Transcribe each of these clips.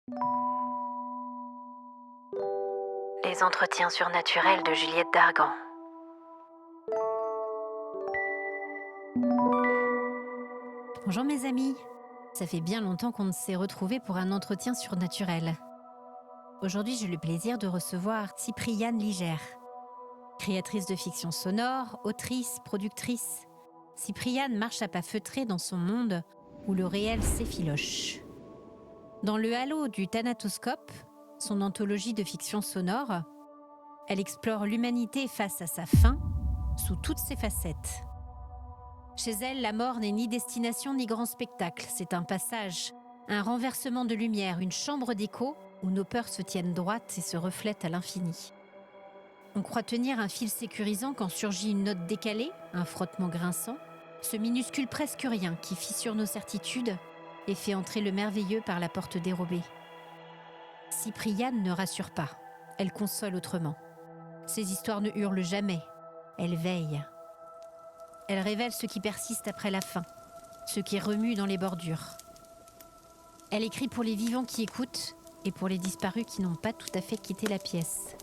Les entretiens surnaturels de Juliette Dargan. Bonjour mes amis, ça fait bien longtemps qu'on ne s'est retrouvés pour un entretien surnaturel. Aujourd'hui, j'ai le plaisir de recevoir Cypriane Ligère. Créatrice de fiction sonore, autrice, productrice, Cypriane marche à pas feutrés dans son monde où le réel s'effiloche. Dans le halo du Thanatoscope, son anthologie de fiction sonore, elle explore l'humanité face à sa fin, sous toutes ses facettes. Chez elle, la mort n'est ni destination ni grand spectacle, c'est un passage, un renversement de lumière, une chambre d'écho où nos peurs se tiennent droites et se reflètent à l'infini. On croit tenir un fil sécurisant quand surgit une note décalée, un frottement grinçant, ce minuscule presque rien qui fissure nos certitudes et fait entrer le merveilleux par la porte dérobée. Cypriane ne rassure pas, elle console autrement. Ses histoires ne hurlent jamais, elles veillent. Elle révèle ce qui persiste après la fin, ce qui remue dans les bordures. Elle écrit pour les vivants qui écoutent et pour les disparus qui n'ont pas tout à fait quitté la pièce.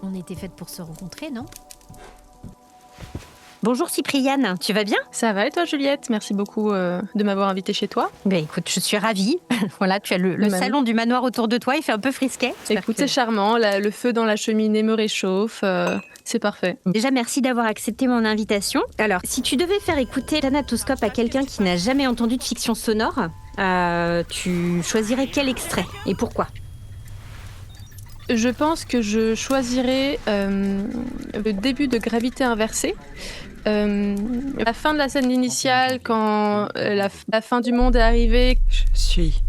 On était faites pour se rencontrer, non ? Bonjour Cypriane, tu vas bien ? Ça va et toi Juliette ? Merci beaucoup de m'avoir invitée chez toi. Écoute, je suis ravie. Voilà, tu as le salon du manoir autour de toi, il fait un peu frisquet. Écoute, c'est charmant, le feu dans la cheminée me réchauffe, c'est parfait. Déjà, merci d'avoir accepté mon invitation. Alors, si tu devais faire écouter Thanatoscope à quelqu'un qui n'a jamais entendu de fiction sonore, tu choisirais quel extrait et pourquoi ? Je pense que je choisirais le début de Gravité inversée. La fin de la scène initiale, quand la fin du monde est arrivée. Je suis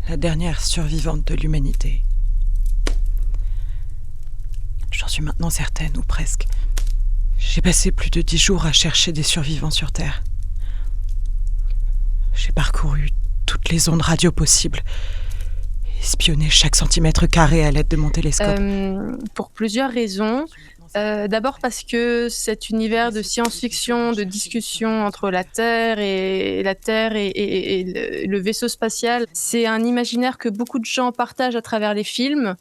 la dernière survivante de l'humanité. J'en suis maintenant certaine, ou presque. J'ai passé plus de 10 jours à chercher des survivants sur Terre. J'ai parcouru toutes les ondes radio possibles, espionné chaque centimètre carré à l'aide de mon télescope. Pour plusieurs raisons. D'abord parce que cet univers de science-fiction, de discussion entre la Terre et le vaisseau spatial, c'est un imaginaire que beaucoup de gens partagent à travers les films,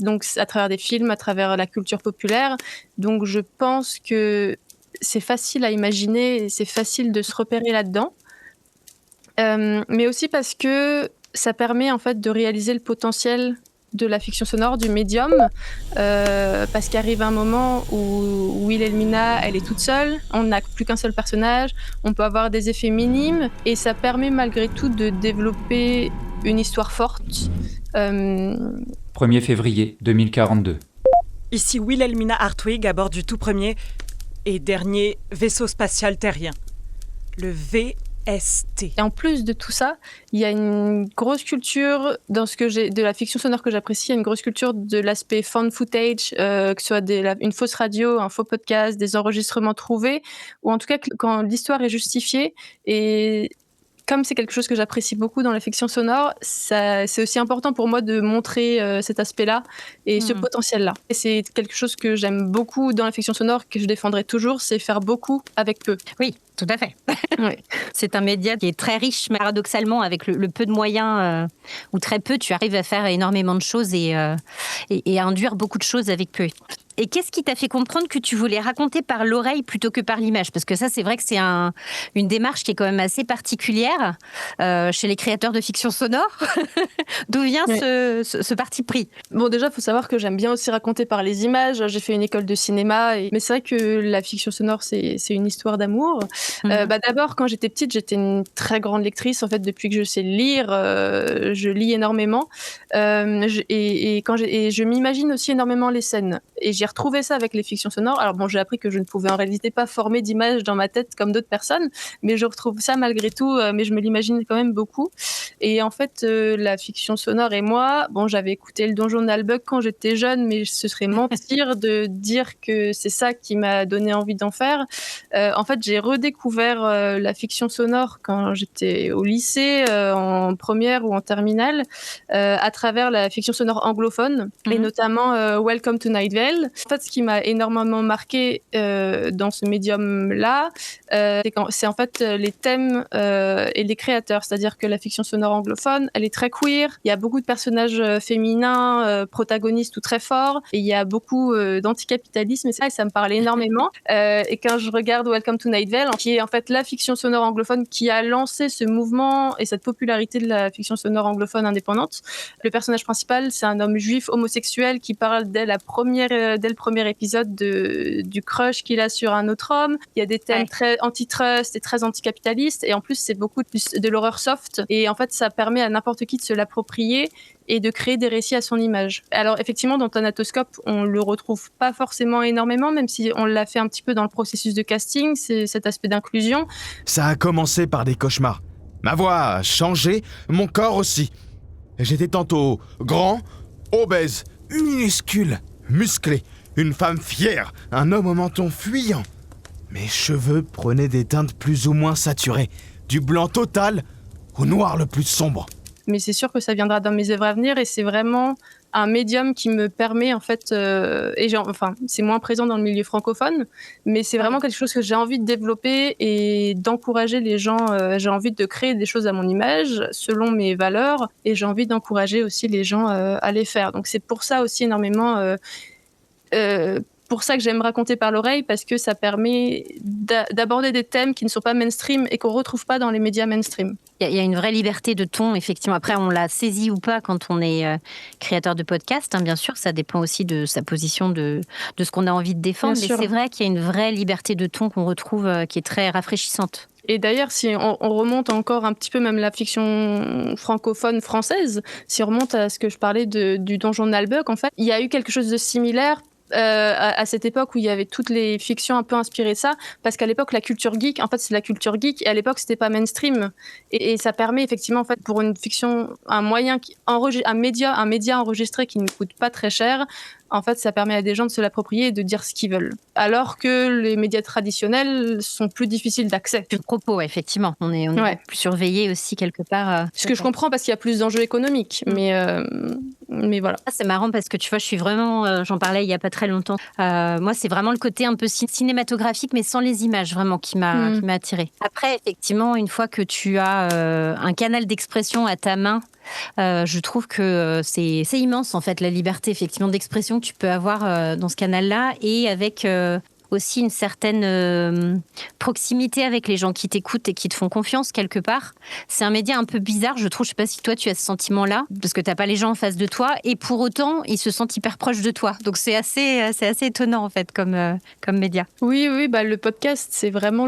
donc à travers des films, à travers la culture populaire. Donc je pense que c'est facile à imaginer et c'est facile de se repérer là-dedans. Mais aussi parce que ça permet en fait de réaliser le potentiel de la fiction sonore, du médium, parce qu'arrive un moment où Wilhelmina, elle est toute seule, on n'a plus qu'un seul personnage, on peut avoir des effets minimes, et ça permet malgré tout de développer une histoire forte. 1er février 2042. Ici Wilhelmina Hartwig à bord du tout premier et dernier vaisseau spatial terrien, le VST. Et en plus de tout ça, il y a une grosse culture dans de la fiction sonore que j'apprécie, il y a une grosse culture de l'aspect found footage, que ce soit une fausse radio, un faux podcast, des enregistrements trouvés, ou en tout cas quand l'histoire est justifiée. Et comme c'est quelque chose que j'apprécie beaucoup dans la fiction sonore, c'est aussi important pour moi de montrer cet aspect-là et ce potentiel-là. Et c'est quelque chose que j'aime beaucoup dans la fiction sonore, que je défendrai toujours, c'est faire beaucoup avec peu. Oui, tout à fait. Oui. C'est un média qui est très riche, mais paradoxalement, avec le peu de moyens, ou très peu, tu arrives à faire énormément de choses et à induire beaucoup de choses avec peu. Et qu'est-ce qui t'a fait comprendre que tu voulais raconter par l'oreille plutôt que par l'image ? Parce que ça, c'est vrai que c'est une démarche qui est quand même assez particulière chez les créateurs de fiction sonore. D'où vient ce parti pris ? Bon, déjà, il faut savoir que j'aime bien aussi raconter par les images. J'ai fait une école de cinéma. Mais c'est vrai que la fiction sonore, c'est une histoire d'amour. D'abord, quand j'étais petite, j'étais une très grande lectrice. En fait, depuis que je sais lire, je lis énormément. Je m'imagine aussi énormément les scènes. Et j'ai retrouvé ça avec les fictions sonores. Alors bon, j'ai appris que je ne pouvais en réalité pas former d'images dans ma tête comme d'autres personnes, mais je retrouve ça malgré tout, mais je me l'imagine quand même beaucoup. Et en fait, la fiction sonore et moi, bon, j'avais écouté le Donjon d'Albuck quand j'étais jeune, mais ce serait mentir de dire que c'est ça qui m'a donné envie d'en faire. En fait, j'ai redécouvert la fiction sonore quand j'étais au lycée, en première ou en terminale, à travers la fiction sonore anglophone, et notamment Welcome to Night Vale. En fait, ce qui m'a énormément marqué dans ce médium-là, c'est en fait les thèmes et les créateurs. C'est-à-dire que la fiction sonore anglophone, elle est très queer. Il y a beaucoup de personnages féminins, protagonistes ou très forts. Et il y a beaucoup d'anticapitalisme et ça me parle énormément. Et quand je regarde Welcome to Night Vale, qui est en fait la fiction sonore anglophone qui a lancé ce mouvement et cette popularité de la fiction sonore anglophone indépendante, le personnage principal, c'est un homme juif homosexuel qui parle dès le premier épisode du crush qu'il a sur un autre homme. Il y a des thèmes très antitrust et très anticapitalistes, et en plus c'est beaucoup de l'horreur soft, et en fait ça permet à n'importe qui de se l'approprier et de créer des récits à son image. Alors effectivement, dans Thanatoscope, on le retrouve pas forcément énormément, même si on l'a fait un petit peu dans le processus de casting, c'est cet aspect d'inclusion. Ça a commencé par des cauchemars. Ma voix a changé, mon corps aussi. J'étais tantôt grand, obèse, minuscule, musclé, une femme fière, un homme au menton fuyant. Mes cheveux prenaient des teintes plus ou moins saturées, du blanc total au noir le plus sombre. Mais c'est sûr que ça viendra dans mes œuvres à venir, et c'est vraiment un médium qui me permet en fait, c'est moins présent dans le milieu francophone, mais c'est vraiment quelque chose que j'ai envie de développer et d'encourager les gens. J'ai envie de créer des choses à mon image, selon mes valeurs, et j'ai envie d'encourager aussi les gens à les faire. Donc c'est pour ça aussi énormément... pour ça que j'aime raconter par l'oreille, parce que ça permet d'aborder des thèmes qui ne sont pas mainstream et qu'on ne retrouve pas dans les médias mainstream. Il y a une vraie liberté de ton, effectivement. Après, on l'a saisi ou pas quand on est créateur de podcast, hein, bien sûr. Ça dépend aussi de sa position, de ce qu'on a envie de défendre. Bien mais sûr. c'est vrai qu'il y a une vraie liberté de ton qu'on retrouve qui est très rafraîchissante. Et d'ailleurs, si on remonte encore un petit peu même la fiction francophone française, si on remonte à ce que je parlais du donjon de Nalbuck, en fait, il y a eu quelque chose de similaire à cette époque où il y avait toutes les fictions un peu inspirées de ça, parce qu'à l'époque la culture geek, en fait c'est la culture geek, et à l'époque c'était pas mainstream, et ça permet effectivement en fait pour une fiction, un média enregistré qui ne coûte pas très cher, en fait ça permet à des gens de se l'approprier et de dire ce qu'ils veulent, alors que les médias traditionnels sont plus difficiles d'accès. Plus de propos, ouais, effectivement. On est plus surveillé aussi quelque part. Ce que je comprends, parce qu'il y a plus d'enjeux économiques, mais voilà. C'est marrant parce que tu vois, je suis vraiment, j'en parlais il y a pas très longtemps. Moi, c'est vraiment le côté un peu cinématographique, mais sans les images, vraiment, qui m'a attirée. Après, effectivement, une fois que tu as un canal d'expression à ta main, je trouve que c'est immense, en fait, la liberté, effectivement, d'expression que tu peux avoir dans ce canal-là, et avec aussi une certaine proximité avec les gens qui t'écoutent et qui te font confiance quelque part. C'est un média un peu bizarre, je trouve. Je sais pas si toi tu as ce sentiment-là, parce que t'as pas les gens en face de toi, et pour autant ils se sentent hyper proches de toi. Donc c'est assez étonnant en fait comme média. Oui, le podcast c'est vraiment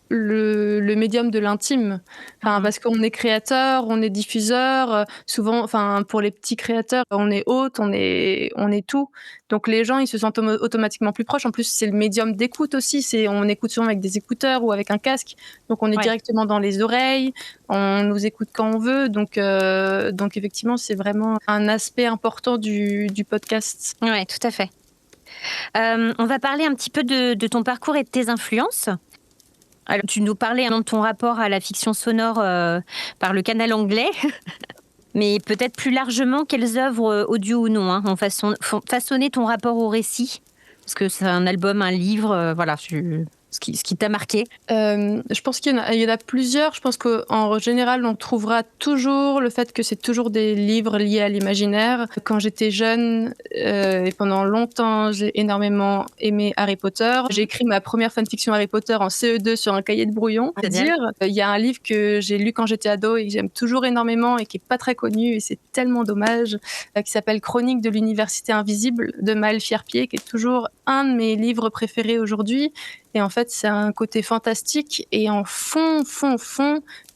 le médium de l'intime. Parce qu'on est créateur, on est diffuseur, souvent, pour les petits créateurs, on est hôte, on est tout. Donc les gens, ils se sentent automatiquement plus proches. En plus, c'est le médium d'écoute aussi. On écoute souvent avec des écouteurs ou avec un casque. Donc on est directement dans les oreilles. On nous écoute quand on veut. Donc effectivement, c'est vraiment un aspect important du podcast. Ouais, tout à fait. On va parler un petit peu de ton parcours et de tes influences. Alors, tu nous parlais de ton rapport à la fiction sonore par le canal anglais, mais peut-être plus largement, quelles œuvres, audio ou non, ont façonné ton rapport au récit ? Parce que c'est un album, un livre, ce qui t'a marqué. Je pense qu'il y en a plusieurs. Je pense qu'en général, on trouvera toujours le fait que c'est toujours des livres liés à l'imaginaire. Quand j'étais jeune, et pendant longtemps, j'ai énormément aimé Harry Potter. J'ai écrit ma première fanfiction Harry Potter en CE2 sur un cahier de brouillon. C'est-à-dire, il y a un livre que j'ai lu quand j'étais ado et que j'aime toujours énormément et qui est pas très connu, et c'est tellement dommage, qui s'appelle Chronique de l'université invisible de Maëlle Fierpier, qui est toujours un de mes livres préférés aujourd'hui. Et en fait, c'est un côté fantastique, et en fond,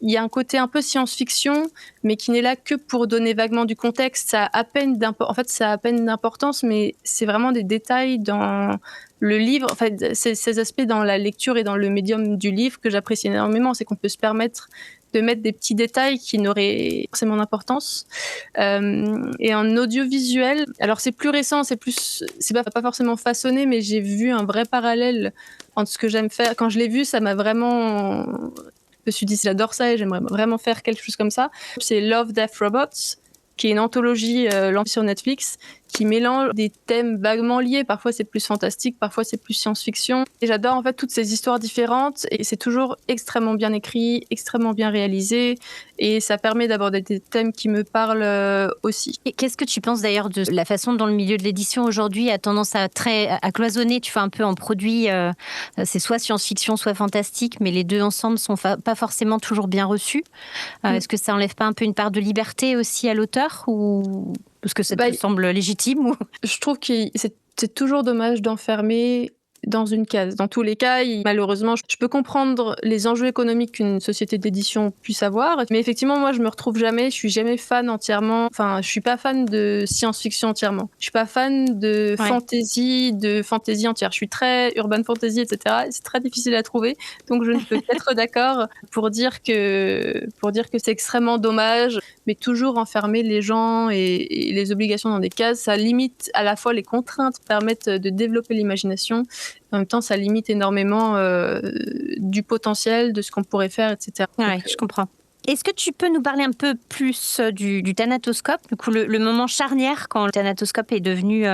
il y a un côté un peu science-fiction, mais qui n'est là que pour donner vaguement du contexte. Ça a à peine d'importance, mais c'est vraiment des détails dans le livre. En fait, ces aspects dans la lecture et dans le médium du livre que j'apprécie énormément, c'est qu'on peut se permettre de mettre des petits détails qui n'auraient forcément d'importance. Et en audiovisuel, alors c'est plus récent, c'est pas forcément façonné, mais j'ai vu un vrai parallèle entre ce que j'aime faire. Quand je l'ai vu, ça m'a vraiment... Je me suis dit, j'adore ça et j'aimerais vraiment faire quelque chose comme ça. C'est Love, Death, Robots, qui est une anthologie lancée sur Netflix, qui mélange des thèmes vaguement liés. Parfois c'est plus fantastique, parfois c'est plus science-fiction. Et j'adore en fait toutes ces histoires différentes et c'est toujours extrêmement bien écrit, extrêmement bien réalisé et ça permet d'aborder des thèmes qui me parlent aussi. Et qu'est-ce que tu penses d'ailleurs de la façon dont le milieu de l'édition aujourd'hui a tendance à cloisonner, tu vois, un peu en produits, c'est soit science-fiction, soit fantastique, mais les deux ensemble sont pas forcément toujours bien reçus. Est-ce que ça enlève pas un peu une part de liberté aussi à l'auteur ou parce que ça te semble légitime ou... Je trouve que c'est toujours dommage d'enfermer dans une case. Dans tous les cas, malheureusement, je peux comprendre les enjeux économiques qu'une société d'édition puisse avoir, mais effectivement, moi, je me retrouve jamais, je suis jamais fan entièrement, enfin, je suis pas fan de science-fiction entièrement. Je suis pas fan de fantasy entière. Je suis très urban fantasy, etc. C'est très difficile à trouver, donc je ne peux qu'être d'accord pour dire que c'est extrêmement dommage, mais toujours enfermer les gens et les obligations dans des cases, ça limite à la fois les contraintes permettent de développer l'imagination. En même temps, ça limite énormément du potentiel, de ce qu'on pourrait faire, etc. Ouais, je comprends. Est-ce que tu peux nous parler un peu plus du Thanatoscope, du coup, le moment charnière quand le Thanatoscope est devenu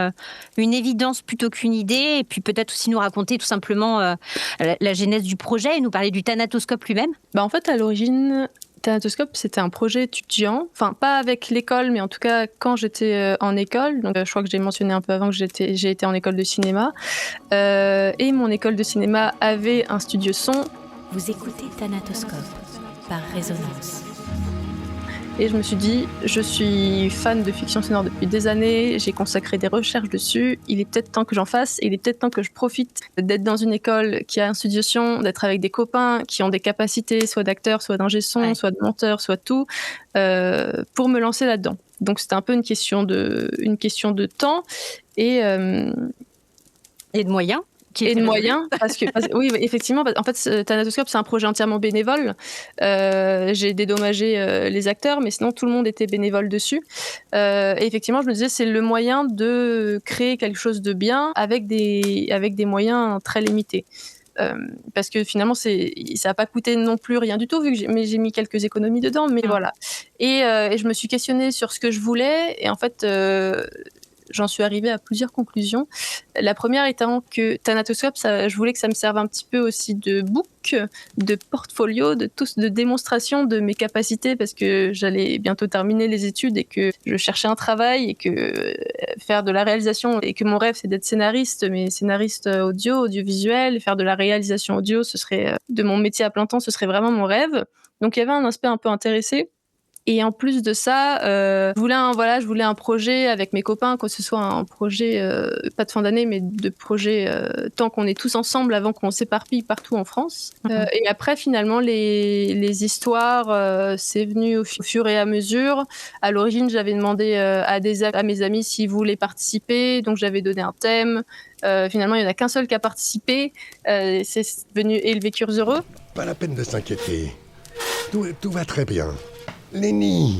une évidence plutôt qu'une idée, et puis peut-être aussi nous raconter tout simplement la genèse du projet et nous parler du Thanatoscope lui-même? En fait, à l'origine, Thanatoscope, c'était un projet étudiant, enfin pas avec l'école, mais en tout cas quand j'étais en école. Donc je crois que j'ai mentionné un peu avant que j'ai été en école de cinéma, et mon école de cinéma avait un studio son. Vous écoutez Thanatoscope par résonance. Et je me suis dit, je suis fan de fiction sonore depuis des années, j'ai consacré des recherches dessus, il est peut-être temps que j'en fasse, et il est peut-être temps que je profite d'être dans une école qui a un studio son, d'être avec des copains qui ont des capacités, soit d'acteurs, soit d'ingé son, soit de monteurs, soit tout, pour me lancer là-dedans. Donc c'était un peu une question de temps et de moyens. Et de moyens, oui, effectivement, en fait, Thanatoscope, c'est un projet entièrement bénévole. J'ai dédommagé les acteurs, mais sinon, tout le monde était bénévole dessus. Et effectivement, je me disais, c'est le moyen de créer quelque chose de bien avec des moyens très limités. Parce que finalement, ça n'a pas coûté non plus rien du tout, mais j'ai mis quelques économies dedans, mais voilà. Et je me suis questionnée sur ce que je voulais, et en fait... j'en suis arrivée à plusieurs conclusions. La première étant que Thanatoscope, je voulais que ça me serve un petit peu aussi de book, de portfolio, de démonstration de mes capacités, parce que j'allais bientôt terminer les études et que je cherchais un travail et que faire de la réalisation, et que mon rêve c'est d'être scénariste, mais scénariste audiovisuel, et faire de la réalisation audio, ce serait de mon métier à plein temps, ce serait vraiment mon rêve. Donc il y avait un aspect un peu intéressé. Et en plus de ça, je voulais un projet avec mes copains, que ce soit un projet, pas de fin d'année, mais de projet tant qu'on est tous ensemble avant qu'on s'éparpille partout en France. Et après, finalement, les histoires, c'est venu au fur et à mesure. À l'origine, j'avais demandé à mes amis s'ils voulaient participer, donc j'avais donné un thème. Finalement, il n'y en a qu'un seul qui a participé. C'est venu Élever cœurs heureux. Pas la peine de s'inquiéter. Tout va très bien. Lenny,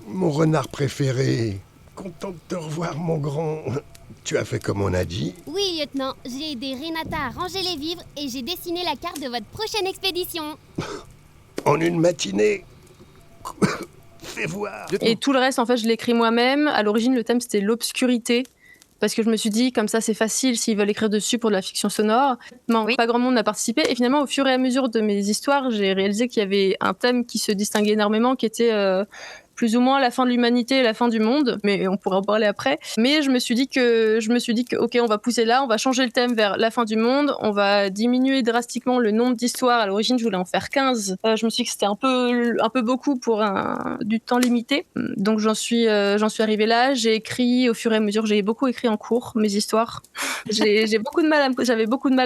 mon renard préféré, content de te revoir, mon grand. Tu as fait comme on a dit? Oui, lieutenant, j'ai aidé Renata à ranger les vivres et j'ai dessiné la carte de votre prochaine expédition. En une matinée? Fais voir. Et tout le reste, en fait, je l'ai écrit moi-même. À l'origine, le thème, c'était l'obscurité. Parce que je me suis dit, comme ça, c'est facile s'ils veulent écrire dessus pour de la fiction sonore. Non, pas grand monde n'a participé. Et finalement, au fur et à mesure de mes histoires, j'ai réalisé qu'il y avait un thème qui se distinguait énormément, qui était plus ou moins la fin de l'humanité et la fin du monde. Mais on pourra en parler après. Mais je me suis dit que, ok, on va pousser là, on va changer le thème vers la fin du monde, on va diminuer drastiquement le nombre d'histoires. À l'origine, je voulais en faire 15. Je me suis dit que c'était un peu beaucoup pour du temps limité. Donc j'en suis arrivée là. J'ai écrit au fur et à mesure. J'ai beaucoup écrit en cours mes histoires. J'avais beaucoup de mal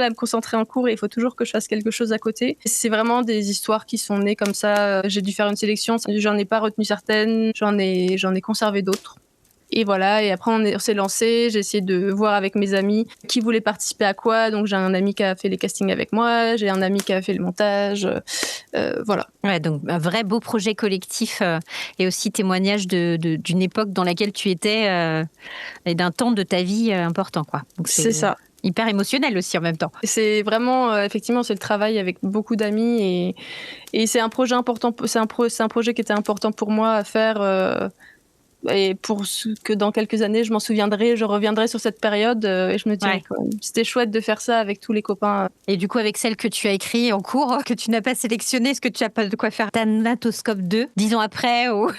à me concentrer en cours et il faut toujours que je fasse quelque chose à côté. C'est vraiment des histoires qui sont nées comme ça. J'ai dû faire une sélection. J'en ai pas retenu certaines. J'en ai conservé d'autres. Et voilà, et après on s'est lancé, j'ai essayé de voir avec mes amis qui voulaient participer à quoi. Donc j'ai un ami qui a fait les castings avec moi, j'ai un ami qui a fait le montage, voilà. Ouais, donc un vrai beau projet collectif et aussi témoignage d'une époque dans laquelle tu étais et d'un temps de ta vie important, quoi. Donc c'est ça. Hyper émotionnel aussi en même temps. C'est vraiment, effectivement, c'est le travail avec beaucoup d'amis et c'est un projet important, c'est un projet qui était important pour moi à faire Et que dans quelques années, je m'en souviendrai, je reviendrai sur cette période et je me dirai quand même, c'était chouette de faire ça avec tous les copains. Et du coup, avec celle que tu as écrite en cours, que tu n'as pas sélectionnée, est-ce que tu n'as pas de quoi faire Thanatoscope 2, 10 ans après ou...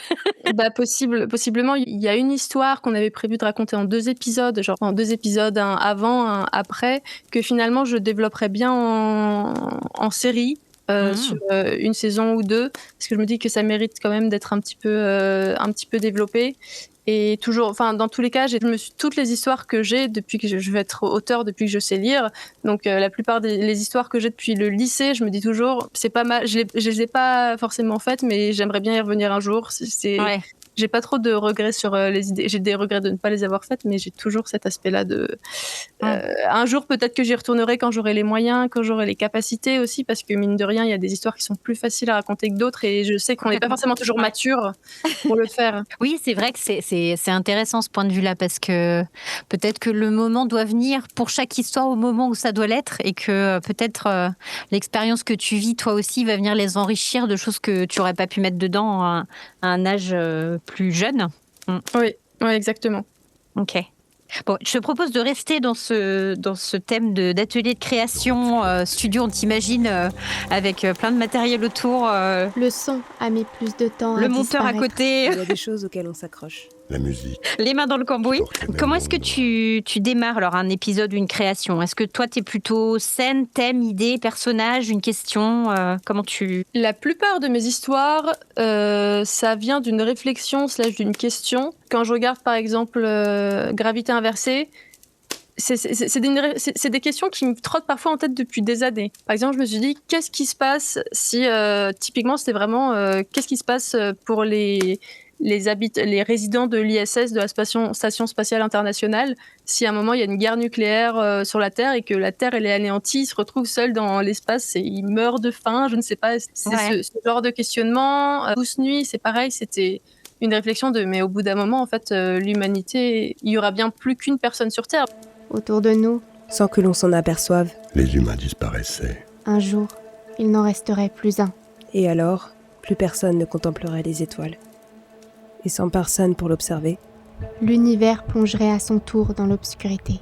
Possiblement, il y a une histoire qu'on avait prévu de raconter en 2 épisodes, genre en 2 épisodes, un avant, un après, que finalement je développerais bien en série. Sur une saison ou 2, parce que je me dis que ça mérite quand même d'être un petit peu développé. Et toujours, enfin, dans tous les cas, toutes les histoires que j'ai depuis que je vais être auteur, depuis que je sais lire. Donc, la plupart des histoires que j'ai depuis le lycée, je me dis toujours, c'est pas mal. Je les ai pas forcément faites, mais j'aimerais bien y revenir un jour. J'ai pas trop de regrets sur les idées. J'ai des regrets de ne pas les avoir faites, mais j'ai toujours cet aspect-là de. Un jour, peut-être que j'y retournerai quand j'aurai les moyens, quand j'aurai les capacités aussi, parce que mine de rien, il y a des histoires qui sont plus faciles à raconter que d'autres, et je sais qu'on n'est pas forcément toujours mature pour le faire. Oui, c'est vrai que c'est intéressant ce point de vue-là, parce que peut-être que le moment doit venir pour chaque histoire au moment où ça doit l'être, et que peut-être l'expérience que tu vis toi aussi va venir les enrichir de choses que tu n'aurais pas pu mettre dedans à un âge plus jeune. Oui, exactement. Ok. Bon, je te propose de rester dans ce thème d'atelier de création, studio, on t'imagine, avec plein de matériel autour. Le son a mis plus de temps le à monteur à disparaître. côté. Il y a des choses auxquelles on s'accroche. La musique. Les mains dans le cambouis. Comment est-ce que tu démarres alors un épisode ou une création ? Est-ce que toi, tu es plutôt scène, thème, idée, personnage, une question Comment tu... La plupart de mes histoires, ça vient d'une réflexion / d'une question. Quand je regarde par exemple Gravité inversée, c'est des questions qui me trottent parfois en tête depuis des années. Par exemple, je me suis dit, qu'est-ce qui se passe si, typiquement, c'était vraiment, qu'est-ce qui se passe pour les résidents de l'ISS, de la Station Spatiale Internationale, si à un moment il y a une guerre nucléaire sur la Terre et que la Terre elle est anéantie, ils se retrouvent seuls dans l'espace et ils meurent de faim, je ne sais pas. C'est ce genre de questionnement. Douce Nuit, c'est pareil, c'était une réflexion mais au bout d'un moment, en fait, l'humanité, il y aura bien plus qu'une personne sur Terre. Autour de nous, Sans que l'on s'en aperçoive. Les humains disparaissaient. un jour, il n'en resterait plus un. Et alors, plus personne ne contemplerait les étoiles. Et sans personne pour l'observer, L'univers plongerait à son tour dans l'obscurité.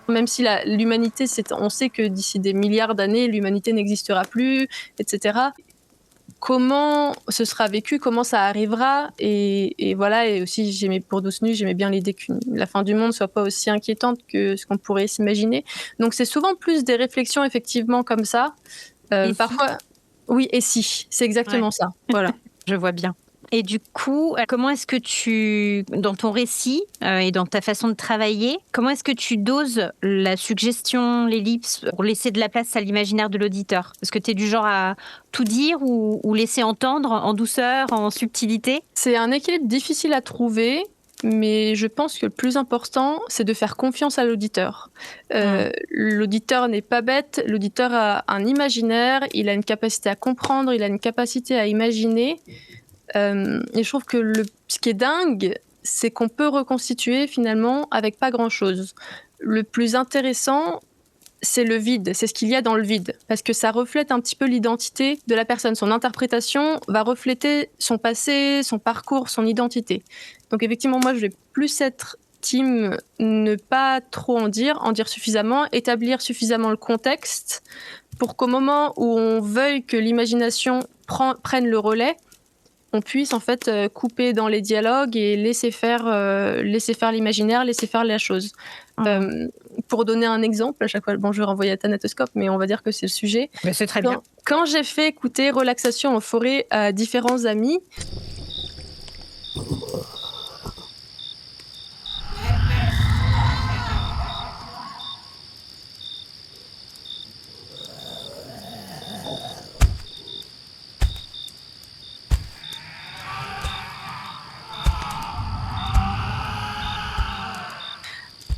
Même si l'humanité, on sait que d'ici des milliards d'années, l'humanité n'existera plus, etc. Comment ce sera vécu, comment ça arrivera, et voilà. Et aussi, pour Douce Nuit, j'aimais bien l'idée que la fin du monde soit pas aussi inquiétante que ce qu'on pourrait s'imaginer. Donc c'est souvent plus des réflexions effectivement comme ça. Parfois, oui, et si, c'est exactement ça. Voilà. Je vois bien. Et du coup, comment est-ce que dans ton récit et dans ta façon de travailler, comment est-ce que tu doses la suggestion, l'ellipse, pour laisser de la place à l'imaginaire de l'auditeur ? Est-ce que tu es du genre à tout dire ou laisser entendre en douceur, en subtilité ? C'est un équilibre difficile à trouver, mais je pense que le plus important, c'est de faire confiance à l'auditeur. L'auditeur n'est pas bête, l'auditeur a un imaginaire, il a une capacité à comprendre, il a une capacité à imaginer. Et je trouve que ce qui est dingue, c'est qu'on peut reconstituer finalement avec pas grand-chose. Le plus intéressant, c'est le vide, c'est ce qu'il y a dans le vide, parce que ça reflète un petit peu l'identité de la personne. Son interprétation va refléter son passé, son parcours, son identité. Donc effectivement, moi, je vais plus être team ne pas trop en dire suffisamment, établir suffisamment le contexte pour qu'au moment où on veuille que l'imagination prenne le relais, on puisse en fait couper dans les dialogues et laisser faire l'imaginaire, laisser faire la chose. Pour donner un exemple, à chaque fois, je vais renvoyer à Thanatoscope, mais on va dire que c'est le sujet. Mais c'est très bien. Quand j'ai fait écouter Relaxation en forêt à différents amis,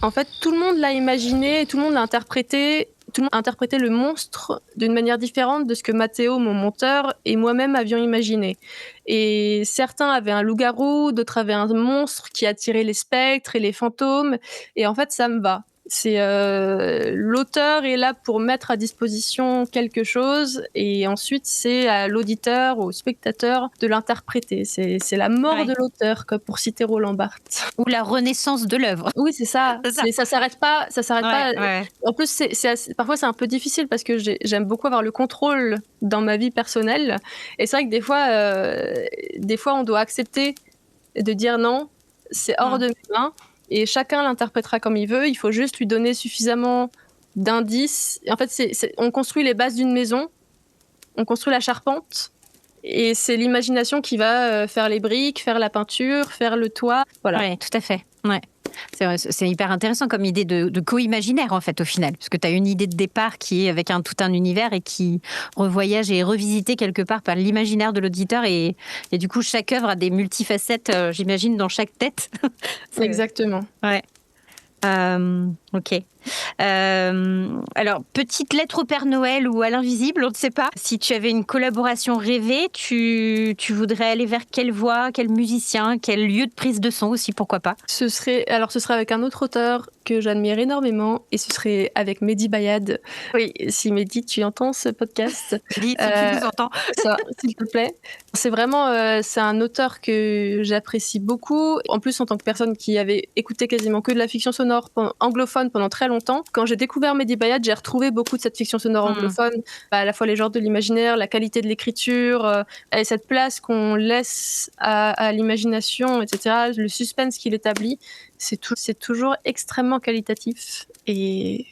en fait, tout le monde l'a imaginé, tout le monde l'a interprété. Tout le monde a interprété le monstre d'une manière différente de ce que Mathéo, mon monteur, et moi-même avions imaginé. Et certains avaient un loup-garou, d'autres avaient un monstre qui attirait les spectres et les fantômes. Et en fait, ça me va. l'auteur est là pour mettre à disposition quelque chose et ensuite c'est à l'auditeur, au spectateur de l'interpréter. C'est la mort de l'auteur, comme pour citer Roland Barthes. Ou la renaissance de l'œuvre. Oui, c'est ça. Ça s'arrête pas. En plus, parfois c'est un peu difficile parce que j'aime beaucoup avoir le contrôle dans ma vie personnelle. Et c'est vrai que des fois on doit accepter de dire non, c'est hors de mes mains. Et chacun l'interprétera comme il veut. Il faut juste lui donner suffisamment d'indices. En fait, on construit les bases d'une maison, on construit la charpente, et c'est l'imagination qui va faire les briques, faire la peinture, faire le toit. Voilà. Oui, tout à fait. Ouais. C'est hyper intéressant comme idée de co-imaginaire, en fait, au final. Parce que tu as une idée de départ qui est avec tout un univers et qui revoyage et est revisité quelque part par l'imaginaire de l'auditeur. Et du coup, chaque œuvre a des multifacettes, j'imagine, dans chaque tête. Exactement. Ouais. Ok. Alors, petite lettre au Père Noël ou à l'invisible, on ne sait pas. Si tu avais une collaboration rêvée, tu voudrais aller vers quelle voix, quel musicien, quel lieu de prise de son aussi, pourquoi pas? Ce serait avec un autre auteur que j'admire énormément et ce serait avec Mehdi Bayad. Oui, si Mehdi, tu entends ce podcast. Mehdi, si tu nous entends. Ça, s'il te plaît. C'est vraiment c'est un auteur que j'apprécie beaucoup. En plus, en tant que personne qui avait écouté quasiment que de la fiction sonore anglophone pendant très longtemps, quand j'ai découvert Mehdi Bayad, j'ai retrouvé beaucoup de cette fiction sonore anglophone, à la fois les genres de l'imaginaire, la qualité de l'écriture, et cette place qu'on laisse à l'imagination, etc., le suspense qu'il établit, c'est toujours extrêmement qualitatif et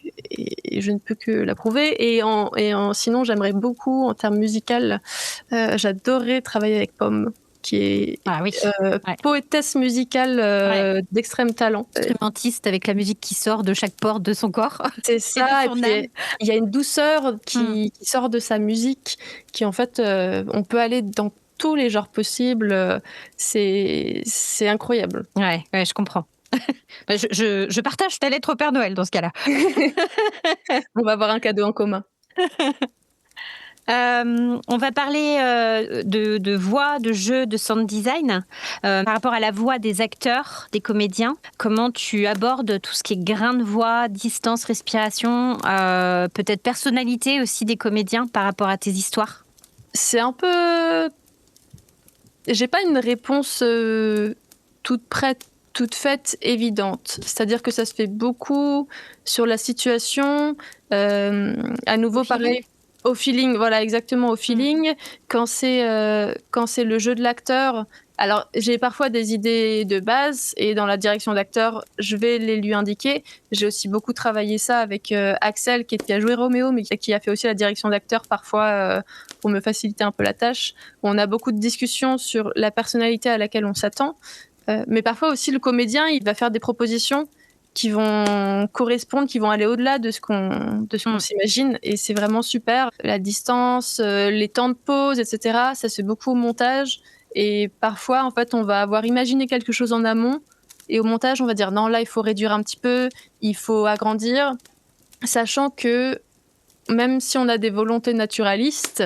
je ne peux que l'approuver. Sinon, j'aimerais beaucoup, en termes musicaux, j'adorais travailler avec Pomme, qui est poétesse musicale d'extrême talent. Instrumentiste avec la musique qui sort de chaque pore de son corps. C'est ça, et puis il y a une douceur qui sort de sa musique, qui en fait, on peut aller dans tous les genres possibles, c'est incroyable. Ouais, je comprends. Je partage ta lettre au Père Noël dans ce cas-là. On va avoir un cadeau en commun. On va parler de voix, de jeu, de sound design. Par rapport à la voix des acteurs, des comédiens, comment tu abordes tout ce qui est grain de voix, distance, respiration, peut-être personnalité aussi des comédiens par rapport à tes histoires? C'est un peu... J'ai pas une réponse toute prête, toute faite, évidente. C'est-à-dire que ça se fait beaucoup sur la situation. À nouveau, pareil... Au feeling, voilà, exactement, au feeling. Quand c'est le jeu de l'acteur, alors j'ai parfois des idées de base et dans la direction d'acteur, je vais les lui indiquer. J'ai aussi beaucoup travaillé ça avec Axel qui a joué Roméo, mais qui a fait aussi la direction d'acteur parfois pour me faciliter un peu la tâche. On a beaucoup de discussions sur la personnalité à laquelle on s'attend, mais parfois aussi le comédien, il va faire des propositions qui vont correspondre, qui vont aller au-delà de ce qu'on s'imagine, et c'est vraiment super. La distance, les temps de pause, etc., ça se fait beaucoup au montage, et parfois, en fait, on va avoir imaginé quelque chose en amont, et au montage, on va dire non, là, il faut réduire un petit peu, il faut agrandir, sachant que même si on a des volontés naturalistes,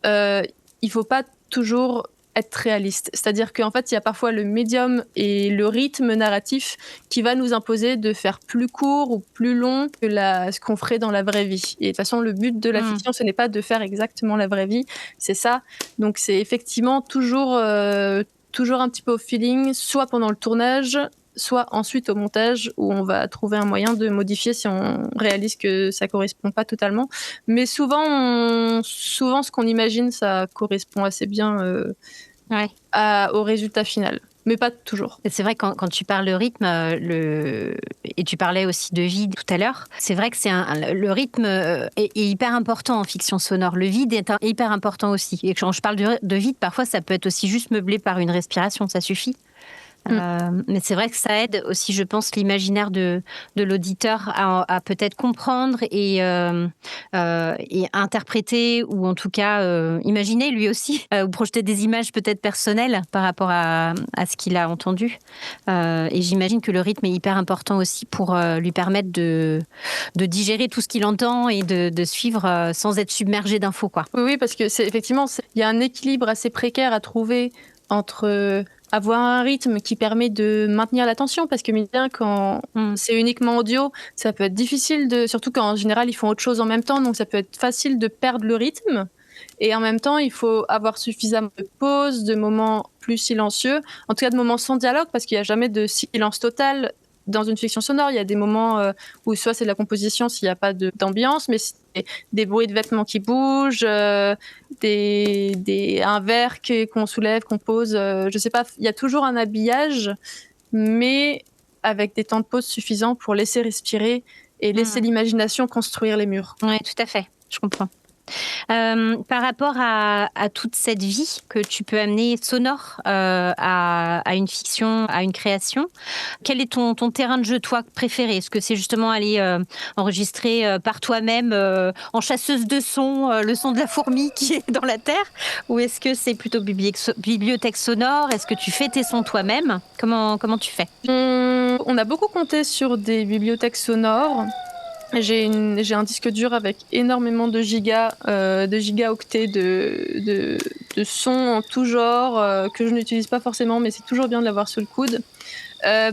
il faut pas toujours être réaliste. C'est-à-dire qu'en fait, il y a parfois le médium et le rythme narratif qui va nous imposer de faire plus court ou plus long que ce qu'on ferait dans la vraie vie. Et de toute façon, le but de la fiction, ce n'est pas de faire exactement la vraie vie, c'est ça. Donc c'est effectivement toujours un petit peu au feeling, soit pendant le tournage, soit ensuite au montage, où on va trouver un moyen de modifier si on réalise que ça correspond pas totalement. Mais souvent ce qu'on imagine, ça correspond assez bien au résultat final. Mais pas toujours. C'est vrai, quand tu parles de rythme, et tu parlais aussi de vide tout à l'heure, c'est vrai que le rythme est hyper important en fiction sonore. Le vide est hyper important aussi. Et quand je parle de vide, parfois ça peut être aussi juste meublé par une respiration, ça suffit. Mais c'est vrai que ça aide aussi, je pense, l'imaginaire de l'auditeur à peut-être comprendre et interpréter, ou en tout cas imaginer lui aussi, ou projeter des images peut-être personnelles par rapport à ce qu'il a entendu. Et j'imagine que le rythme est hyper important aussi pour lui permettre de digérer tout ce qu'il entend et de suivre sans être submergé d'infos, quoi. Oui, parce que effectivement, il y a un équilibre assez précaire à trouver entre avoir un rythme qui permet de maintenir l'attention, parce que mine de rien, quand c'est uniquement audio, ça peut être difficile, surtout quand en général ils font autre chose en même temps, donc ça peut être facile de perdre le rythme. Et en même temps, il faut avoir suffisamment de pauses, de moments plus silencieux, en tout cas de moments sans dialogue, parce qu'il n'y a jamais de silence total dans une fiction sonore. Il y a des moments où soit c'est de la composition s'il n'y a pas d'ambiance, mais c'est des bruits de vêtements qui bougent, un verre qu'on soulève, qu'on pose, je sais pas, il y a toujours un habillage, mais avec des temps de pause suffisants pour laisser respirer et laisser l'imagination construire les murs. Oui, tout à fait, je comprends. Par rapport à toute cette vie que tu peux amener sonore à une fiction, à une création, quel est ton terrain de jeu, toi, préféré ? Est-ce que c'est justement aller enregistrer par toi-même en chasseuse de son, le son de la fourmi qui est dans la terre ? Ou est-ce que c'est plutôt bibliothèque sonore ? Est-ce que tu fais tes sons toi-même ? Comment tu fais ? On a beaucoup compté sur des bibliothèques sonores. J'ai un disque dur avec énormément de gigaoctets de sons en tout genre que je n'utilise pas forcément, mais c'est toujours bien de l'avoir sous le coude.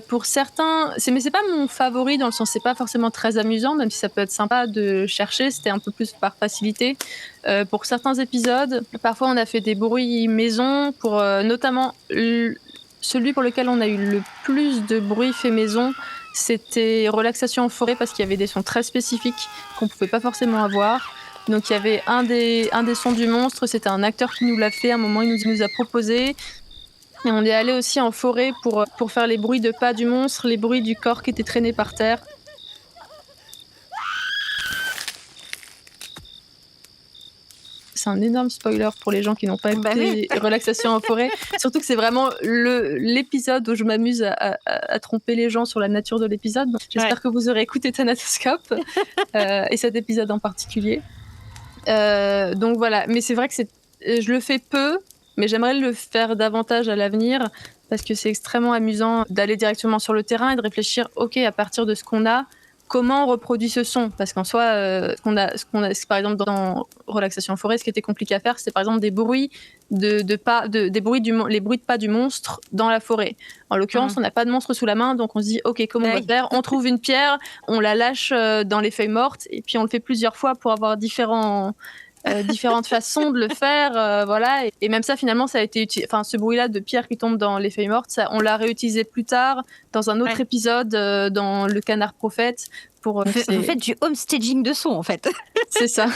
Pour certains, mais c'est pas mon favori dans le sens c'est pas forcément très amusant, même si ça peut être sympa de chercher. C'était un peu plus par facilité. Pour certains épisodes, parfois on a fait des bruits maison pour notamment celui pour lequel on a eu le plus de bruit fait maison. C'était Relaxation en forêt parce qu'il y avait des sons très spécifiques qu'on pouvait pas forcément avoir. Donc il y avait un des sons du monstre, c'était un acteur qui nous l'a fait. À un moment, il nous a proposé. Et on est allé aussi en forêt pour faire les bruits de pas du monstre, les bruits du corps qui était traîné par terre. C'est un énorme spoiler pour les gens qui n'ont pas écouté Relaxation en forêt. Surtout que c'est vraiment l'épisode où je m'amuse à tromper les gens sur la nature de l'épisode. Donc, j'espère que vous aurez écouté Thanatoscope et cet épisode en particulier. Donc voilà, mais c'est vrai que je le fais peu, mais j'aimerais le faire davantage à l'avenir parce que c'est extrêmement amusant d'aller directement sur le terrain et de réfléchir, ok, à partir de ce qu'on a, comment on reproduit ce son ? Parce qu'en soi, par exemple dans Relaxation en forêt, ce qui était compliqué à faire, c'est par exemple des bruits les bruits de pas du monstre dans la forêt. En l'occurrence, on n'a pas de monstre sous la main, donc on se dit ok, comment on va faire ? On trouve une pierre, on la lâche dans les feuilles mortes, et puis on le fait plusieurs fois pour avoir différentes façons de le faire, voilà. Et même ça, finalement, ça a été ce bruit-là de pierre qui tombe dans les feuilles mortes, on l'a réutilisé plus tard dans un autre épisode, dans Le Canard Prophète. Vous faites du homestaging de son, en fait. C'est ça.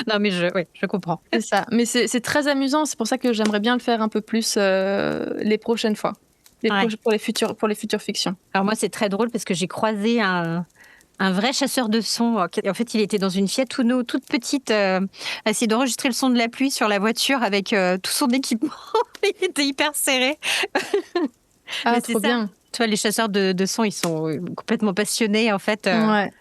Non, mais je comprends. C'est ça. Mais c'est très amusant. C'est pour ça que j'aimerais bien le faire un peu plus les prochaines fois, pour les futures fictions. Alors moi, c'est très drôle parce que j'ai croisé un vrai chasseur de son. En fait, il était dans une Fiat Uno toute petite, à essayer d'enregistrer le son de la pluie sur la voiture avec tout son équipement. Il était hyper serré. Ah, trop bien. Tu vois, les chasseurs de son, ils sont complètement passionnés, en fait. Ouais.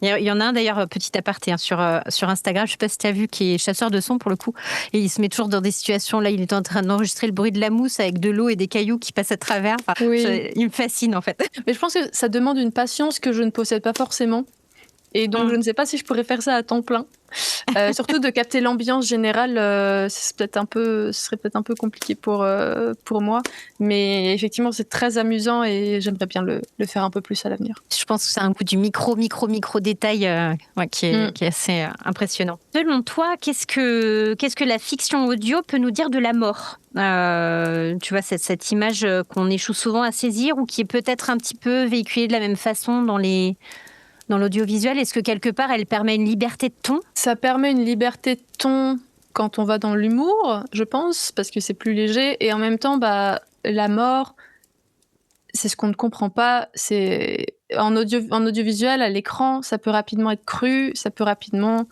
Il y en a un d'ailleurs, petit aparté, sur Instagram, je sais pas si tu as vu, qui est chasseur de son pour le coup, et il se met toujours dans des situations, là il est en train d'enregistrer le bruit de la mousse avec de l'eau et des cailloux qui passent à travers. Il me fascine en fait. Mais je pense que ça demande une patience que je ne possède pas forcément, et donc je ne sais pas si je pourrais faire ça à temps plein. Surtout de capter l'ambiance générale, ce serait peut-être un peu compliqué pour moi, mais effectivement c'est très amusant et j'aimerais bien le faire un peu plus à l'avenir. Je pense que c'est un coup du micro détail qui est assez impressionnant. Selon toi, qu'est-ce que la fiction audio peut nous dire de la mort ? Tu vois, cette image qu'on échoue souvent à saisir ou qui est peut-être un petit peu véhiculée de la même façon dans l'audiovisuel, est-ce que quelque part, elle permet une liberté de ton ? Ça permet une liberté de ton quand on va dans l'humour, je pense, parce que c'est plus léger. Et en même temps, la mort, c'est ce qu'on ne comprend pas. C'est en audiovisuel, à l'écran, ça peut rapidement être cru, ça peut rapidement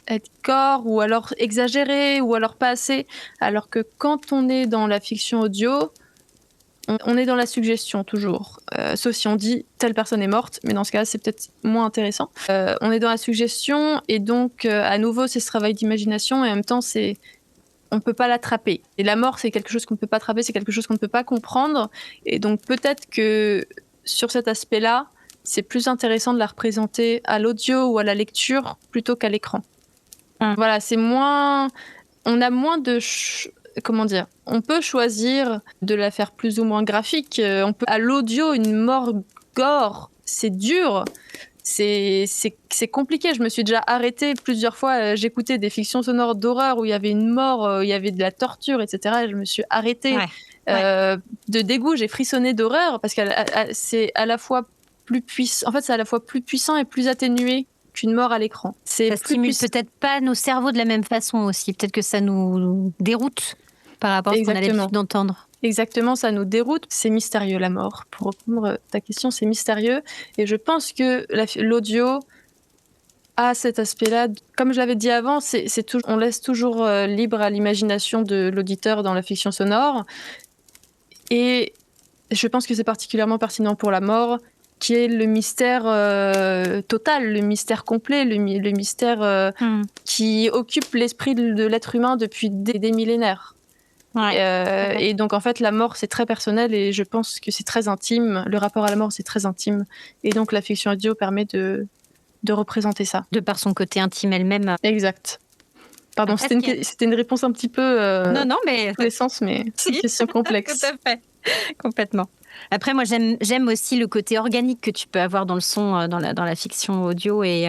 être gore, ou alors exagéré, ou alors pas assez. Alors que quand on est dans la fiction audio, on est dans la suggestion toujours, sauf si on dit telle personne est morte, mais dans ce cas c'est peut-être moins intéressant. On est dans la suggestion et donc à nouveau c'est ce travail d'imagination et en même temps on peut pas l'attraper. Et la mort c'est quelque chose qu'on ne peut pas attraper, c'est quelque chose qu'on ne peut pas comprendre et donc peut-être que sur cet aspect-là c'est plus intéressant de la représenter à l'audio ou à la lecture plutôt qu'à l'écran. Voilà, c'est moins... On a moins de... comment dire, on peut choisir de la faire plus ou moins graphique. On peut, à l'audio, une mort gore, c'est dur. C'est compliqué. Je me suis déjà arrêtée plusieurs fois. J'écoutais des fictions sonores d'horreur où il y avait une mort, il y avait de la torture, etc. Et je me suis arrêtée de dégoût. J'ai frissonné d'horreur parce que c'est à la fois plus puissant. En fait, c'est à la fois plus puissant et plus atténué qu'une mort à l'écran. Ça stimule peut-être pas nos cerveaux de la même façon aussi. Peut-être que ça nous déroute par rapport à ce qu'on a l'habitude d'entendre. Exactement, ça nous déroute. C'est mystérieux, la mort. Pour répondre à ta question, c'est mystérieux. Et je pense que l'audio a cet aspect-là. Comme je l'avais dit avant, on laisse toujours libre à l'imagination de l'auditeur dans la fiction sonore. Et je pense que c'est particulièrement pertinent pour la mort, qui est le mystère total, le mystère complet, le mystère qui occupe l'esprit de l'être humain depuis des millénaires. Et donc en fait la mort c'est très personnel et je pense que c'est très intime, le rapport à la mort c'est très intime et donc la fiction audio permet de représenter ça. De par son côté intime elle-même. Exact. Pardon, c'était une réponse un petit peu non, mais tous les sens, mais c'est une question complexe. Tout à fait, complètement. Après, moi, j'aime aussi le côté organique que tu peux avoir dans le son, dans la fiction audio et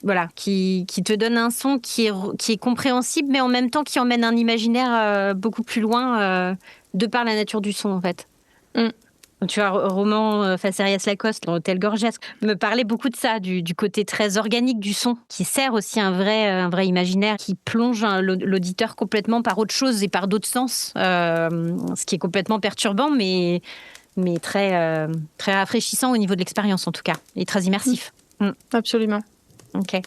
voilà, qui te donne un son qui est compréhensible, mais en même temps qui emmène un imaginaire beaucoup plus loin de par la nature du son, en fait. Tu vois, Roman Facerias Lacoste, dans Hôtel Gorgias, me parlait beaucoup de ça, du côté très organique du son, qui sert aussi un vrai imaginaire, qui plonge l'auditeur complètement par autre chose et par d'autres sens, ce qui est complètement perturbant, mais très, très rafraîchissant au niveau de l'expérience, en tout cas, et très immersif. Absolument. Ok.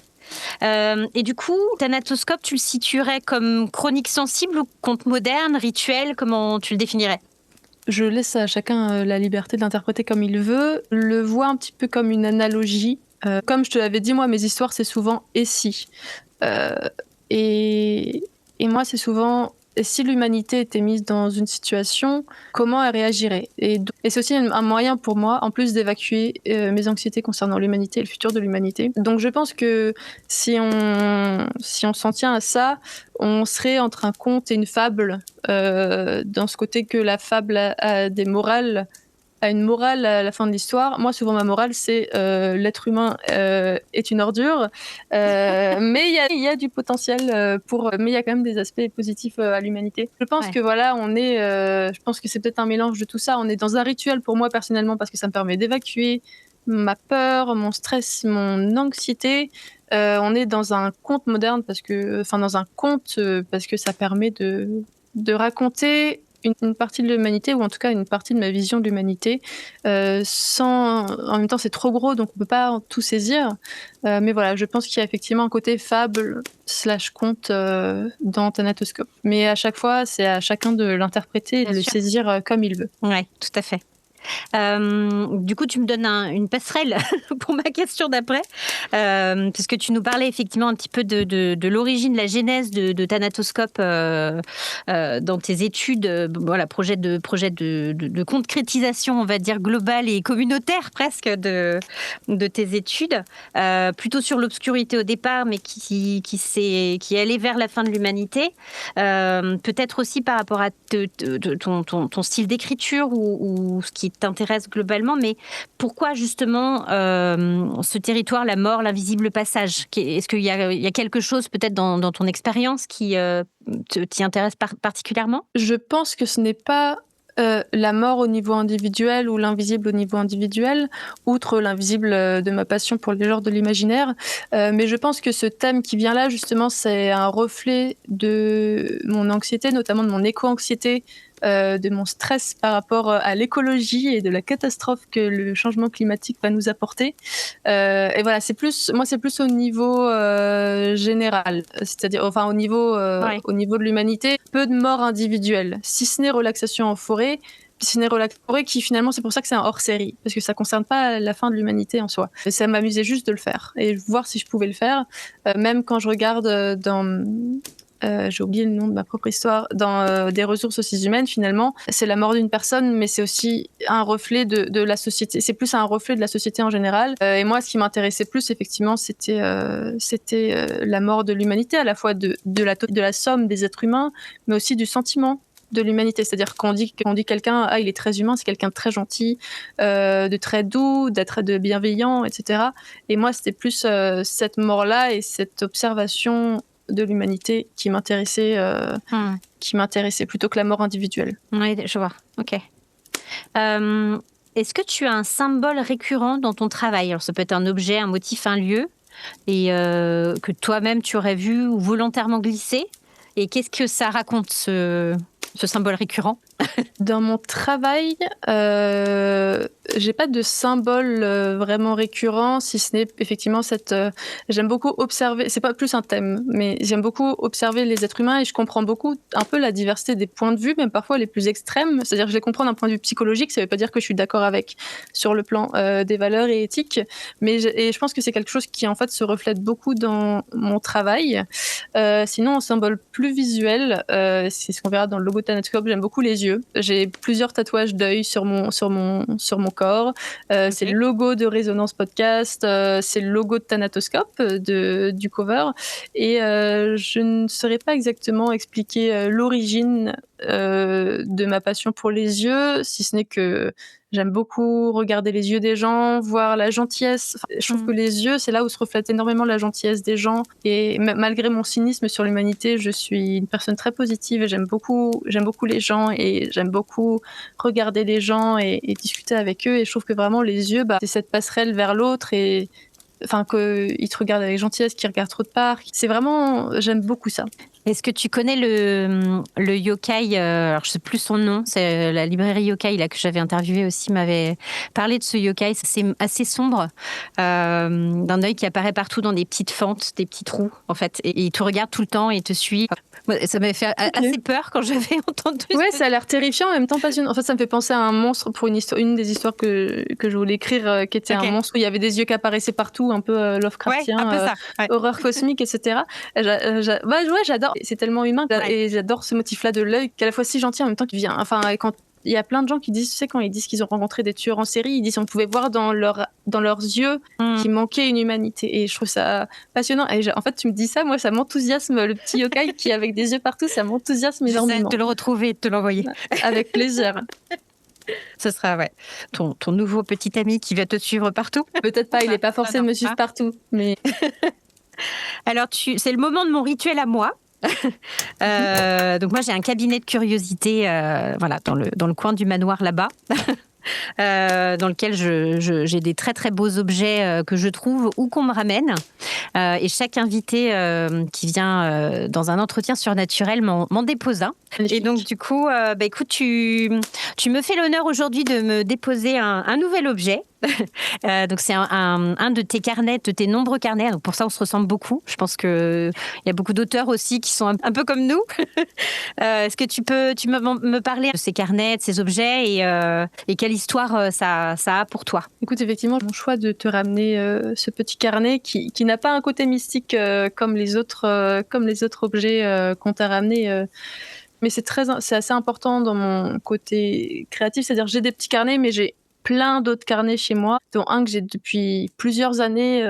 Et du coup, Thanatoscope, tu le situerais comme chronique sensible ou conte moderne, rituel, comment tu le définirais ? Je laisse à chacun la liberté de l'interpréter comme il veut. Je le vois un petit peu comme une analogie. Comme je te l'avais dit, moi, mes histoires, c'est souvent « et si ». Et moi, c'est souvent « et si l'humanité était mise dans une situation, comment elle réagirait ?» Et c'est aussi un moyen pour moi, en plus d'évacuer mes anxiétés concernant l'humanité et le futur de l'humanité. Donc je pense que si on s'en tient à ça, on serait entre un conte et une fable, dans ce côté que la fable a des morales, a une morale à la fin de l'histoire. Moi, souvent, ma morale, c'est l'être humain est une ordure, mais il y a du potentiel mais il y a quand même des aspects positifs à l'humanité. Je pense que voilà, je pense que c'est peut-être un mélange de tout ça. On est dans un rituel pour moi personnellement parce que ça me permet d'évacuer ma peur, mon stress, mon anxiété. On est dans un conte moderne parce que ça permet de raconter une partie de l'humanité, ou en tout cas une partie de ma vision de l'humanité, en même temps c'est trop gros donc on peut pas tout saisir, mais voilà, je pense qu'il y a effectivement un côté fable / conte dans Thanatoscope, mais à chaque fois c'est à chacun de l'interpréter et de le saisir comme il veut. Ouais, tout à fait. Du coup, tu me donnes une passerelle pour ma question d'après, parce que tu nous parlais effectivement un petit peu de l'origine, la genèse de Thanatoscope dans tes études, voilà, projet de concrétisation, on va dire globale et communautaire presque de tes études, plutôt sur l'obscurité au départ, mais qui est allée vers la fin de l'humanité, peut-être aussi par rapport à ton style d'écriture ou ce qui t'intéresse globalement, mais pourquoi justement ce territoire, la mort, l'invisible passage ? Est-ce qu'il y a quelque chose peut-être dans ton expérience qui t'y intéresse particulièrement ? Je pense que ce n'est pas la mort au niveau individuel ou l'invisible au niveau individuel, outre l'invisible de ma passion pour les genres de l'imaginaire, mais je pense que ce thème qui vient là, justement, c'est un reflet de mon anxiété, notamment de mon éco-anxiété, de mon stress par rapport à l'écologie et de la catastrophe que le changement climatique va nous apporter. Et voilà, c'est plus au niveau général, c'est-à-dire enfin au niveau de l'humanité, peu de morts individuelles, si ce n'est relaxation en forêt. Qui finalement, c'est pour ça que c'est un hors-série, parce que ça concerne pas la fin de l'humanité en soi. Et ça m'amusait juste de le faire et voir si je pouvais le faire, même quand je regarde j'ai oublié le nom de ma propre histoire, dans des ressources aussi humaines, finalement, c'est la mort d'une personne, mais c'est aussi un reflet de la société. C'est plus un reflet de la société en général. Et moi, ce qui m'intéressait plus, effectivement, c'était la mort de l'humanité, à la fois de la somme des êtres humains, mais aussi du sentiment de l'humanité. C'est-à-dire qu'on dit quelqu'un, il est très humain, c'est quelqu'un de très gentil, de très doux, de bienveillant, etc. Et moi, c'était plus cette mort-là et cette observation de l'humanité qui m'intéressait plutôt que la mort individuelle. Oui, je vois. Ok. Est-ce que tu as un symbole récurrent dans ton travail ? Alors, ça peut être un objet, un motif, un lieu, et que toi-même tu aurais vu ou volontairement glissé. Et qu'est-ce que ça raconte, ce symbole récurrent ? Dans mon travail, j'ai pas de symbole vraiment récurrent, si ce n'est effectivement j'aime beaucoup observer, c'est pas plus un thème, mais j'aime beaucoup observer les êtres humains et je comprends beaucoup un peu la diversité des points de vue, même parfois les plus extrêmes. C'est-à-dire que je les comprends d'un point de vue psychologique, ça veut pas dire que je suis d'accord avec sur le plan des valeurs et éthiques, mais je pense que c'est quelque chose qui en fait se reflète beaucoup dans mon travail. Sinon, un symbole plus visuel, c'est ce qu'on verra dans le logo de Thanatoscope, j'aime beaucoup les yeux. J'ai plusieurs tatouages d'œil sur mon corps. C'est le logo de Résonance Podcast, c'est le logo de Thanatoscope du cover. Et je ne saurais pas exactement expliquer l'origine de ma passion pour les yeux, si ce n'est que j'aime beaucoup regarder les yeux des gens, voir la gentillesse. Enfin, je trouve que les yeux, c'est là où se reflète énormément la gentillesse des gens. Et malgré mon cynisme sur l'humanité, je suis une personne très positive et j'aime beaucoup les gens et j'aime beaucoup regarder les gens et discuter avec eux. Et je trouve que vraiment les yeux, c'est cette passerelle vers l'autre et enfin qu'ils te regardent avec gentillesse, qu'ils regardent trop de part. C'est vraiment, j'aime beaucoup ça. Est-ce que tu connais le yokai, alors je sais plus son nom, c'est la librairie yokai là, que j'avais interviewé aussi, m'avait parlé de ce yokai. C'est assez sombre, d'un œil qui apparaît partout dans des petites fentes, des petits trous en fait, et il te regarde tout le temps et il te suit. Ça m'avait fait assez peur quand j'avais entendu. Ouais, ça a l'air terrifiant, en même temps passionnant. En fait, ça me fait penser à un monstre pour une des histoires que je voulais écrire, qui était un monstre où il y avait des yeux qui apparaissaient partout, un peu Lovecraftien, un peu ça. Horreur cosmique, etc. J'adore. C'est tellement humain et j'adore ce motif-là de l'œil qui est à la fois si gentil en même temps qui vient. Enfin, quand il y a plein de gens qui disent, tu sais, quand ils disent qu'ils ont rencontré des tueurs en série, ils disent qu'on pouvait voir dans leurs yeux qu'il manquait une humanité. Et je trouve ça passionnant. Et en fait, tu me dis ça, moi, ça m'enthousiasme. Le petit yokai qui est avec des yeux partout, ça m'enthousiasme énormément. J'essaie de le retrouver et de te l'envoyer. Avec plaisir. Ce sera ton nouveau petit ami qui va te suivre partout. Peut-être pas, il n'est pas forcé de me suivre partout. Mais... Alors, c'est le moment de mon rituel à moi. Donc moi j'ai un cabinet de curiosité dans le coin du manoir là-bas. Dans lequel j'ai des très très beaux objets que je trouve ou qu'on me ramène, et chaque invité qui vient dans un entretien surnaturel m'en dépose un. Et donc du coup écoute, tu me fais l'honneur aujourd'hui de me déposer un nouvel objet. Donc c'est un de tes carnets, de tes nombreux carnets. Donc pour ça on se ressemble beaucoup. Je pense que il y a beaucoup d'auteurs aussi qui sont un peu comme nous. Est-ce que tu peux me parler de ces carnets, de ces objets et quelle histoire ça a pour toi? Écoute, effectivement, mon choix de te ramener ce petit carnet qui n'a pas un côté mystique comme les autres objets qu'on t'a ramenés. Mais c'est assez important dans mon côté créatif. C'est-à-dire j'ai des petits carnets, mais j'ai plein d'autres carnets chez moi, dont un que j'ai depuis plusieurs années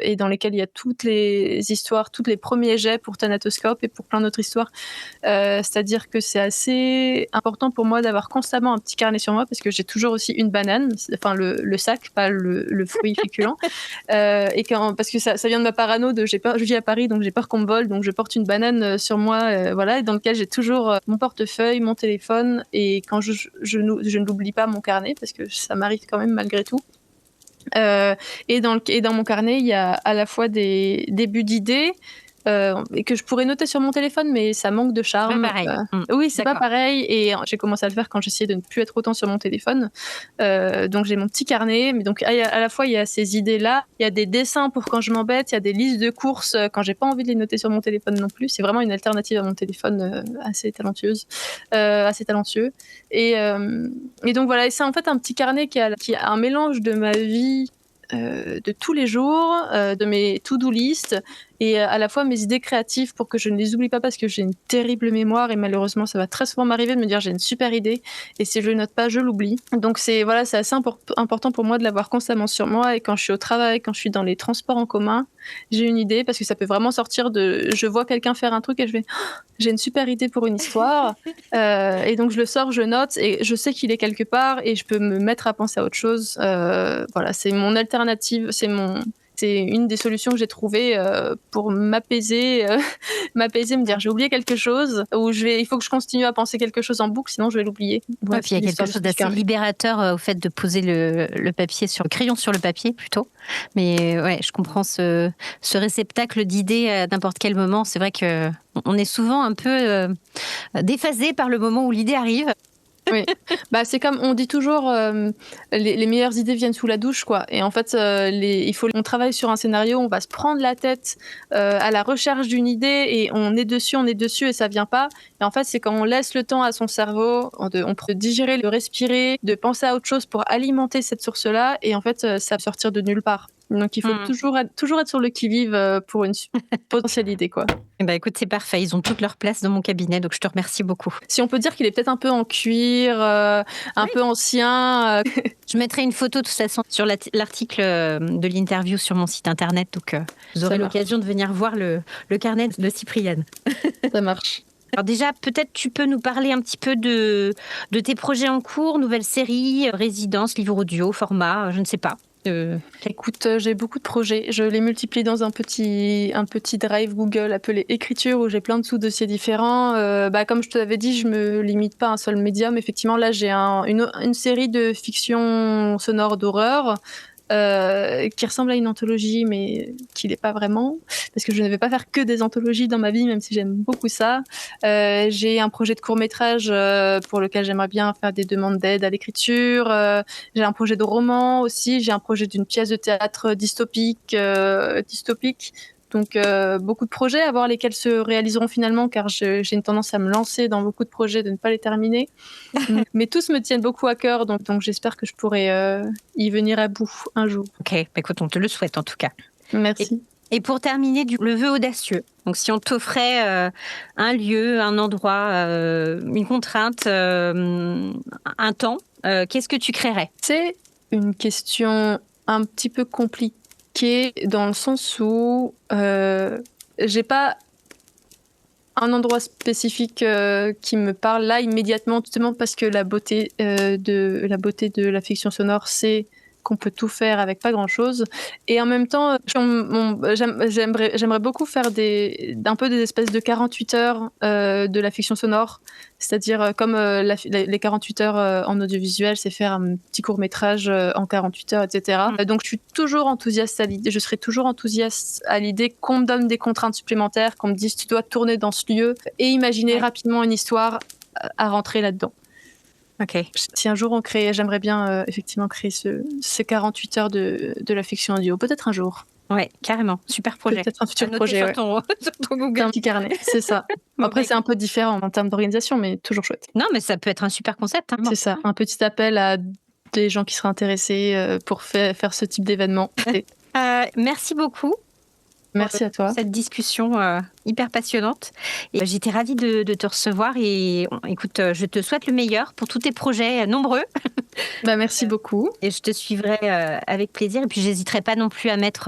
et dans lesquels il y a toutes les histoires, tous les premiers jets pour Thanatoscope et pour plein d'autres histoires. C'est-à-dire que c'est assez important pour moi d'avoir constamment un petit carnet sur moi parce que j'ai toujours aussi une banane, enfin le sac, pas le fruit féculent. Et parce que ça vient de ma parano je vis à Paris, donc j'ai peur qu'on me vole, donc je porte une banane sur moi, voilà, dans lequel j'ai toujours mon portefeuille, mon téléphone, et quand je ne l'oublie pas mon carnet parce que ça m'arrive quand même malgré tout. Et dans mon carnet, il y a à la fois des débuts d'idées et que je pourrais noter sur mon téléphone, mais ça manque de charme. Pas pareil. Oui, c'est pas pareil. Et j'ai commencé à le faire quand j'essayais de ne plus être autant sur mon téléphone. Donc j'ai mon petit carnet, mais donc à la fois il y a ces idées-là, il y a des dessins pour quand je m'embête, il y a des listes de courses quand j'ai pas envie de les noter sur mon téléphone non plus. C'est vraiment une alternative à mon téléphone assez talentueux. Et donc voilà, et c'est en fait un petit carnet qui a un mélange de ma vie de tous les jours, de mes to-do list, et à la fois mes idées créatives pour que je ne les oublie pas, parce que j'ai une terrible mémoire et malheureusement ça va très souvent m'arriver de me dire j'ai une super idée et si je ne note pas je l'oublie. Donc c'est assez important pour moi de l'avoir constamment sur moi, et quand je suis au travail, quand je suis dans les transports en commun, j'ai une idée, parce que ça peut vraiment sortir de je vois quelqu'un faire un truc et je vais j'ai une super idée pour une histoire, et donc je le sors, je note et je sais qu'il est quelque part et je peux me mettre à penser à autre chose. Voilà, c'est mon alternative, c'est une des solutions que j'ai trouvées pour m'apaiser, me dire j'ai oublié quelque chose, ou il faut que je continue à penser quelque chose en boucle, sinon je vais l'oublier. Ouais, puis il y a quelque chose d'assez libérateur au fait de poser le crayon sur le papier plutôt. Mais ouais, je comprends ce réceptacle d'idées à n'importe quel moment. C'est vrai que on est souvent un peu déphasé par le moment où l'idée arrive. Oui, c'est comme on dit toujours, les meilleures idées viennent sous la douche, quoi. Et en fait, on travaille sur un scénario, on va se prendre la tête à la recherche d'une idée et on est dessus et ça vient pas. Et en fait, c'est quand on laisse le temps à son cerveau on peut digérer, de respirer, de penser à autre chose pour alimenter cette source-là. Et en fait, ça va sortir de nulle part. Donc il faut toujours être sur le qui-vive pour une potentielle idée, quoi. Écoute, c'est parfait. Ils ont toute leur place dans mon cabinet, donc je te remercie beaucoup. Si on peut dire qu'il est peut-être un peu en cuir, un peu ancien. Je mettrai une photo de toute façon sur l'article de l'interview sur mon site internet, donc vous aurez l'occasion de venir voir le carnet de Cypriane. Ça marche. Alors déjà, peut-être tu peux nous parler un petit peu de tes projets en cours, nouvelles séries, résidences, livres audio, format, je ne sais pas. Écoute, j'ai beaucoup de projets. Je les multiplie dans un petit drive Google appelé Écriture, où j'ai plein de sous-dossiers différents. Comme je te l'avais dit, je me limite pas à un seul médium. Effectivement, là, j'ai une série de fiction sonore d'horreur qui ressemble à une anthologie, mais qui l'est pas vraiment, parce que je ne vais pas faire que des anthologies dans ma vie, même si j'aime beaucoup ça. J'ai un projet de court-métrage pour lequel j'aimerais bien faire des demandes d'aide à l'écriture. J'ai un projet de roman aussi. J'ai un projet d'une pièce de théâtre dystopique. Donc beaucoup de projets à voir lesquels se réaliseront finalement, car j'ai une tendance à me lancer dans beaucoup de projets, de ne pas les terminer. Mais tous me tiennent beaucoup à cœur, donc j'espère que je pourrai y venir à bout un jour. Ok, écoute, on te le souhaite en tout cas. Merci. Et pour terminer, le vœu audacieux. Donc si on t'offrait un lieu, un endroit, une contrainte, un temps, qu'est-ce que tu créerais ? C'est une question un petit peu compliquée, dans le sens où j'ai pas un endroit spécifique qui me parle là immédiatement, justement parce que la beauté de la fiction sonore, c'est qu'on peut tout faire avec pas grand chose, et en même temps j'aimerais beaucoup faire un peu des espèces de 48 heures de la fiction sonore, c'est-à-dire comme les 48 heures en audiovisuel, c'est faire un petit court-métrage en 48 heures, etc. Donc je suis toujours enthousiaste à l'idée, je serai toujours enthousiaste à l'idée qu'on me donne des contraintes supplémentaires, qu'on me dise tu dois tourner dans ce lieu et imaginer rapidement une histoire à rentrer là-dedans. Ok. Si un jour j'aimerais bien effectivement créer ces 48 heures de la fiction audio, peut-être un jour. Ouais, carrément, super projet. Peut-être un futur projet, sur ton Google. Un petit carnet, c'est ça. Après, c'est un peu différent en termes d'organisation, mais toujours chouette. Non, mais ça peut être un super concept. C'est ça, un petit appel à des gens qui seraient intéressés pour faire ce type d'événement. Merci beaucoup. Merci à toi. Cette discussion hyper passionnante. Et j'étais ravie de te recevoir. Et écoute, je te souhaite le meilleur pour tous tes projets nombreux. Merci beaucoup. Et je te suivrai avec plaisir. Et puis, j'hésiterai pas non plus à mettre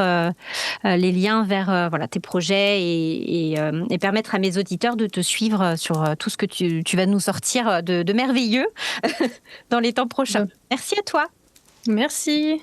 les liens vers tes projets et permettre à mes auditeurs de te suivre sur tout ce que tu vas nous sortir de merveilleux dans les temps prochains. Merci à toi. Merci.